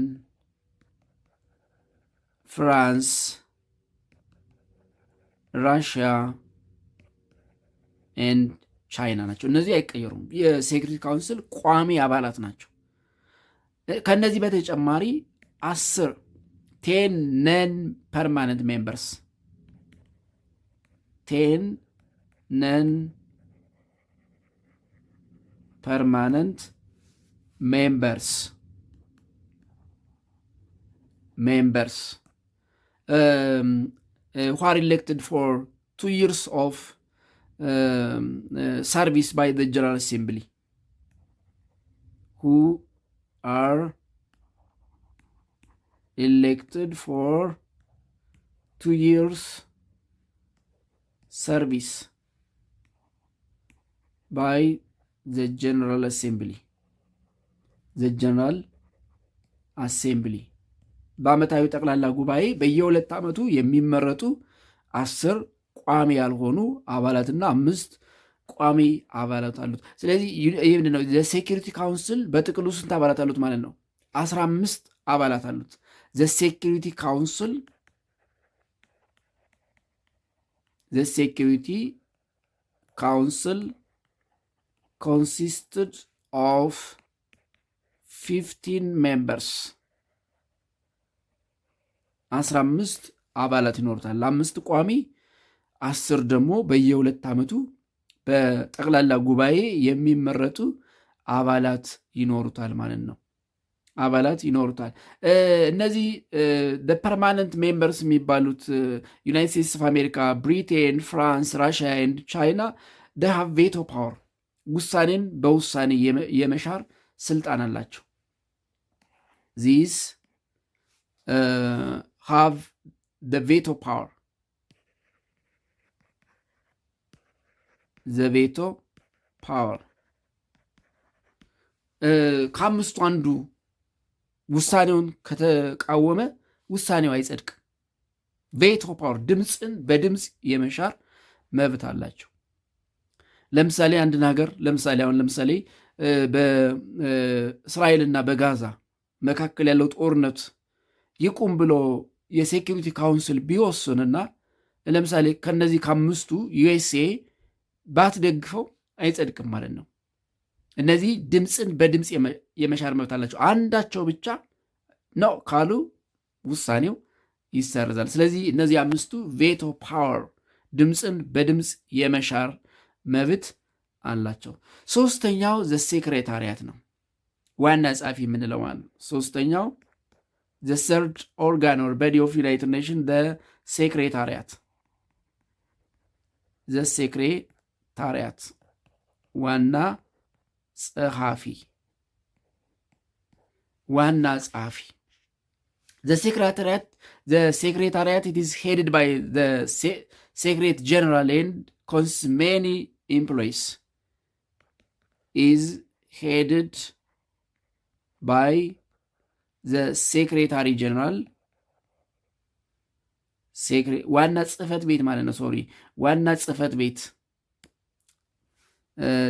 ፍራንስ፣ ራሽያ ኤንድ ቻይና ናቸው። እነዚህ አይቀየሩም። የሴኩሪቲ ካውንስል ቋሚ አባላት ናቸው። ከእነዚህ በተጨማሪ 10 ነን ፐርማነንት ሜምበርስ 10 ነን ፐርማነንት ሜምበርስ who are elected for 2 years of service by the General Assembly, who are elected for 2 years service by the General Assembly. The General Assembly በዓመታዊ ጠቅላላ ጉባኤ በየ2 ዓመቱ የሚመረጡ 10 ቋሚ ያልሆኑ አባላትና 5 ቋሚ አባላት አሉት። ስለዚህ ይህ ምንድነው? የሴኩሪቲ ካውንስል በጥቅሉ ስንት አባላት አሉት ማለት ነው? 15 አባላት አሉት። ዘሴኩሪቲ ካውንስል consisted of 15 members 15 አባላት ይኖሩታል። 5 ቋሚ 10 ደግሞ በየ2 ዓመቱ በጠቅላላ ጉባኤ የሚመረጡ አባላት ይኖሩታል ማለት ነው። አባላት ይኖሩታል። እነዚህ ፐርማነንት ሜምበርስ የሚባሉት ዩናይትድ ስቴትስ ኦፍ አሜሪካ፣ ብሪቴን፣ ፍራንስ፣ ራሽያ ኤንድ ቻይና they have veto power ውሳኔን በውሳኔ የመሻር ስልጣን አላቸው። these have the veto power. the veto power ከአምስቱ አንዱ ውሳኔውን ከተቃወመ ውሳኔው አይጸድቅም። ቬቶ ፓወር ድምፅን በድምፅ የመሻር መብት አላቸው። ለምሳሌ አንድን ሀገር ለምሳሌ በእስራኤልና በጋዛ መካከል ያለው ጦርነት ይቁም ብሎ የሴኪሪቲ ካውንስል ቢወስንና ለምሳሌ ከነዚህ ከአምስቱ ዩኤስኤ ባትደግፈው አይጸድቅም ማለት ነው። እነዚህ ድምፅን በድምፅ የመሻር መብት አላቸው። አንዳቸው ብቻ ነው ካሉ ውሳኔው ይሰርዛል። ስለዚህ እነዚህ አምስቱ ቬቶ ፓወር ድምፅን በድምፅ የመሻር መብት አላቸው። ሶስተኛው ዘ ሴክሬታሪያት ነው፣ ዋና ጸሐፊ የምንለው ማለት ነው። ሶስተኛው ዘ ሰርድ ኦርጋን ኦር ቦዲ ኦፍ ዩናይትድ ኔሽን ዘ ሴክሬታሪያት ዋና ጸሐፊ the secretariat it is headed by the secretary general and consists many employees. Is headed by the secretary general ዋና ጽሕፈት ቤት ማለት ነው። ዋና ጽሕፈት ቤት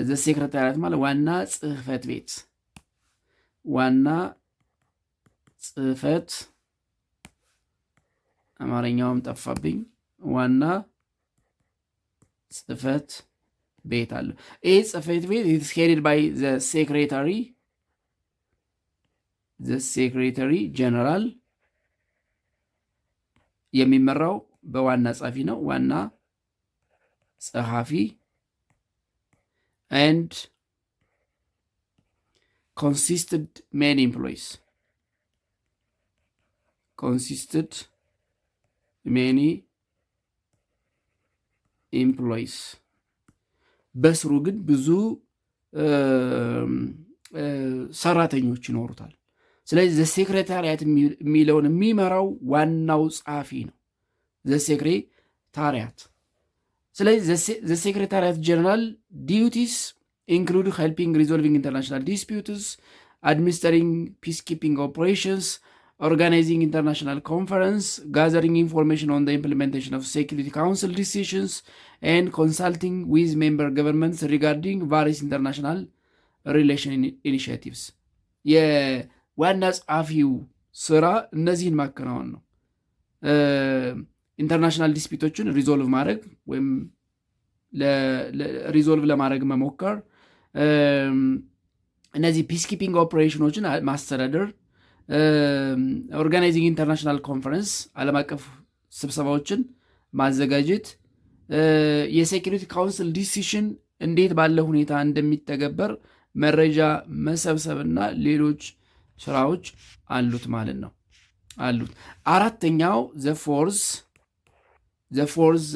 ዘ ሴክሬታሪያት ማለት ዋና ጽሕፈት ቤት አማርኛውም ጠፋብኝ። ዋና ጽሕፈት ቤት አለ። ይህ ጽሕፈት ቤት ኢትስ ሄድድ ባይ ዘ ሴክሬታሪ ዘ ሴክሬታሪ ጀነራል የሚመራው በዋና ጸሐፊ ነው። ዋና ጸሐፊ and consisted many employees በስሩ ግን ብዙ ሰራተኞች ይኖሩታል። ስለዚህ ዘሴክሬታሪያት የሚለውን የሚመራው ዋናው ጸሐፊ ነው፣ ዘሴክሬታሪያት። ስለዚህ ዘሴክሬታሪያት ጀነራል ዲዩቲስ ኢንክሉድ ሄልፒንግ ሪዞልቪንግ ኢንተርናሽናል ዲስፒዩትስ፣ አድሚኒስትሪንግ ፒስ ኪፒንግ ኦፕሬሽንስ፣ organizing international conference, gathering information on the implementation of Security Council decisions, and consulting with member governments regarding various international relation initiatives. የዋና ጸሐፊው ስራ እነዚህን ማከናወን ነው። ኢንተርናሽናል ዲስፒቶችን ሪዞልቭ ማድረግ ወይም ሪዞልቭ ለማድረግ መሞከር፣ እነዚህ ፒስኪፒንግ ኦፕሬሽኖችን ማስተዳደር፣ ኦርጋናይዚንግ ኢንተርናሽናል ኮንፈረንስ ዓለም አቀፍ ስብሰባዎችን ማዘጋጀት፣ የሴኪሪቲ ካውንስል ዲሲሽን እንዴት ባለ ሁኔታ እንደሚተገበር መረጃ መሰብሰብና ሌሎች ስራዎች አሉት ማለት ነው አሉት። አራተኛው ዘ ፎርዝ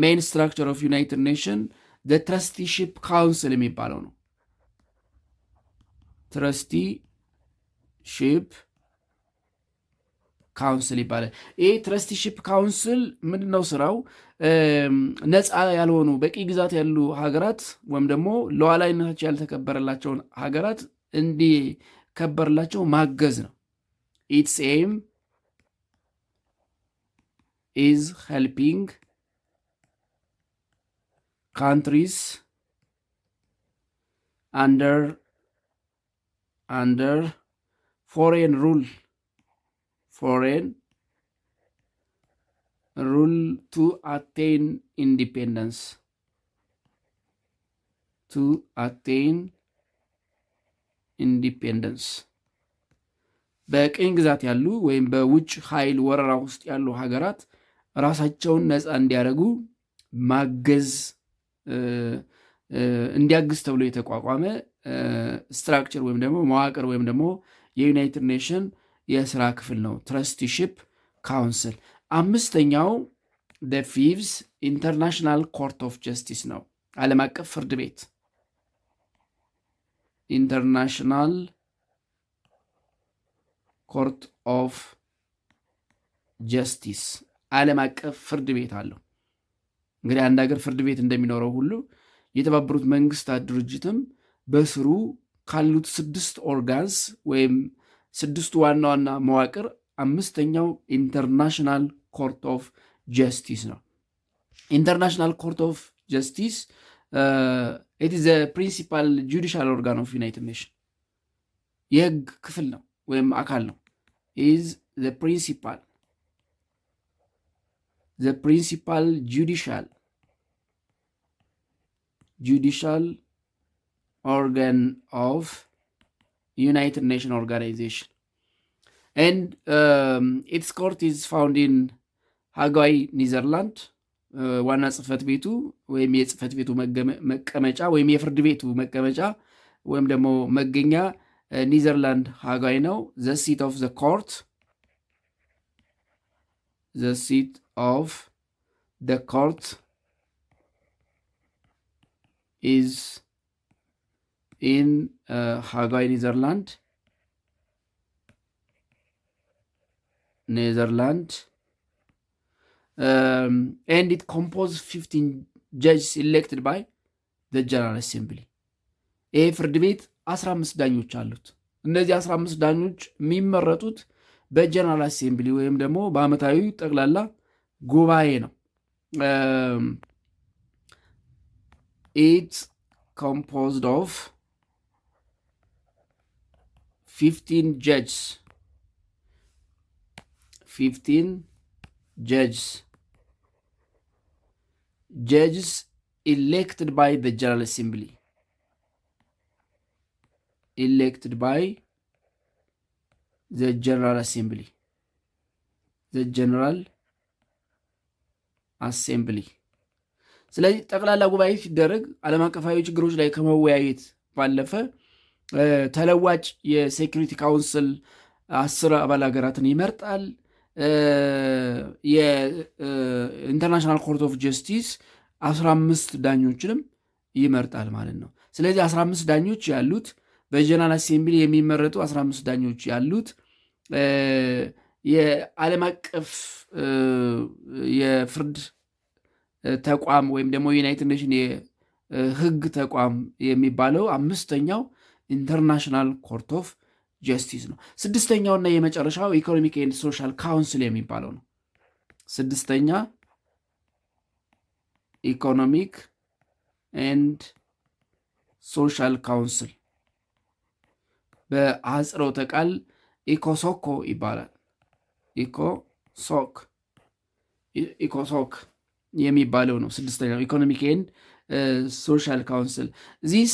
ሜይን ስትራክቸር ኦፍ ዩናይትድ ኔሽን ዘ ትረስቲሺፕ ካውንስል የሚባለው ነው። ትረስቲሺፕ ካውንስል ይባላል። ይህ ትረስቲሺፕ ካውንስል ምንድነው ስራው? ነፃ ያልሆኑ በቂ ግዛት ያሉ ሀገራት ወይም ደግሞ ሉዓላዊነታቸው ያልተከበረላቸውን ሀገራት እንዲከበርላቸው ማገዝ ነው። ኢትስ ኤም ኢዝ ሄልፒንግ ካንትሪስ አንደር ፎሬን ሩል to attain independence, በቅኝ ግዛት ያሉ ወይም በውጭ ኃይል ወረራ ውስጥ ያሉ ሀገራት ራሳቸውን ነፃ እንዲያደርጉ ማገዝ እንዲያግዝ ተብሎ የተቋቋመ ስትራክቸር ወይም ደግሞ መዋቅር ወይም ደግሞ የዩናይትድ ኔሽን የስራ ክፍል ነው ትረስቲሺፕ ካውንስል። አምስተኛው the fifth ኢንተርናሽናል ኮርት ኦፍ ጀስቲስ ነው፣ ዓለም አቀፍ ፍርድ ቤት። ኢንተርናሽናል ኮርት ኦፍ ጀስቲስ ዓለም አቀፍ ፍርድ ቤት አለው። እንግዲህ አንድ ሀገር ፍርድ ቤት እንደሚኖረው ሁሉ የተባበሩት መንግስታት ድርጅትም በስሩ ካሉት 6 ኦርጋንስ ወይም 6 ዋና ዋና መዋቅር አምስተኛው ኢንተርናሽናል ኮርት ኦፍ ጀስቲስ ነው። ኢንተርናሽናል ኮርት ኦፍ ጀስቲስ ኢት ኢዝ ዘ ፕሪንሲፓል ጁዲሻል ኦርጋን ኦፍ ዩናይትድ ኔሽን፣ የህግ ክፍል ነው ወይም አካል ነው። ኢዝ ዘ ፕሪንሲፓል ጁዲሻል organ of United Nations Organization, and its court is found in ሃጋይ ኒዘርላንድ። ዋና ጽህፈት ቤቱ ወይም የጽህፈት ቤቱ መቀመጫ ወይም የፍርድ ቤቱ መቀመጫ ወይም ደግሞ መገኛ ኒዘርላንድ ሃጋይ ነው። the seat of the court is in ሃጋይ ኒዘርላንድ and it composed 15 judges elected by the General Assembly. ይህ ፍርድ ቤት 15 ዳኞች አሉት። እነዚህ 15 ዳኞች የሚመረጡት በጀነራል አሴምብሊ ወይም ደግሞ በአመታዊ ጠቅላላ ጉባኤ ነው። it's composed of 15 judges elected by the General Assembly. ዘ ጀነራል አሴምብሊ ስለዚህ ጠቅላላ ጉባኤ ሲደረግ ዓለም አቀፋዊ ችግሮች ላይ ከመወያየት ባለፈ ተለዋጭ የሴኩሪቲ ካውንስል 10 አባል ሀገራትን ይመርጣል። የኢንተርናሽናል ኮርት ኦፍ ጀስቲስ 15 ዳኞችንም ይመርጣል ማለት ነው። ስለዚህ 15 ዳኞች ያሉት በጀነራል አሴምብሊ የሚመረጡ 15 ዳኞች ያሉት የዓለም አቀፍ የፍርድ ተቋም ወይም ደግሞ ዩናይትድ ኔሽን የህግ ተቋም የሚባለው 5ኛው ኢንተርናሽናል ኮርት ኦፍ ጀስቲስ ነው። 6ኛውና የመጨረሻው ኢኮኖሚክ ኤንድ ሶሻል ካውንስል የሚባለው ነው። 6ኛ ኢኮኖሚክ ኤንድ ሶሻል ካውንስል በአጽሮተ ቃል ኢኮሶኮ ይባላል። ኢኮሶክ የሚባለው ነው 6ኛው ኢኮኖሚክ ኤንድ ሶሻል ካውንስል። ዚስ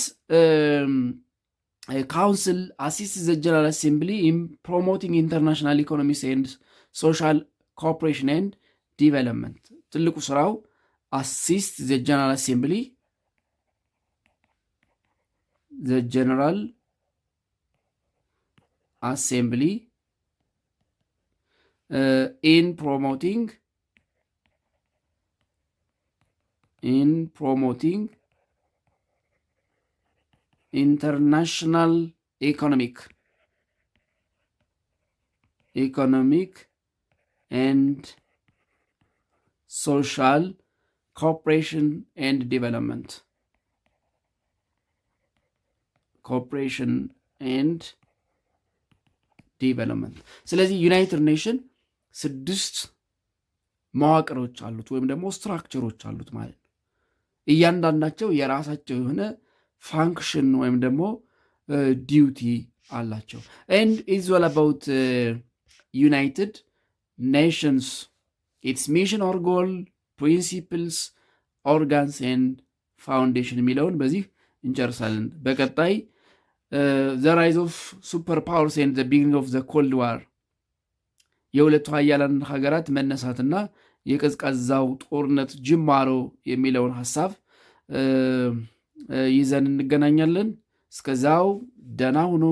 ካውንስል አሲስት ዘ ጀነራል አሴምብሊ ኢን ፕሮሞቲንግ ኢንተርናሽናል ኢኮኖሚክስ ኤንድ ሶሻል ኮኦፕሬሽን ኤንድ ዲቨሎፕመንት። ትልቁ ስራው አሲስት ዘ ጀነራል አሴምብሊ in promoting international economic and social cooperation and development. ስለዚህ ዩናይትድ ኔሽን 6 መዋቅሮች አሉት ወይም ደግሞ ስትራክቸሮች አሉት ማለት ነው። እያንዳንዳቸው የራሳቸው የሆነ ፋንክሽን ወይም ደግሞ ዲዩቲ አላቸው። and it's all about United Nations, its mission or goal, principles, organs and foundation የሚለውን በዚህ እንጨርሳለን። በቀጣይ the rise of superpowers and the beginning of the Cold War የሁለቱ ሀያላን ሀገራት መነሳትና የቀዝቃዛው ጦርነት ጅማሮ የሚለውን ሐሳብ ይዘን እንገናኛለን። እስከዛው ደህና ሁኑ።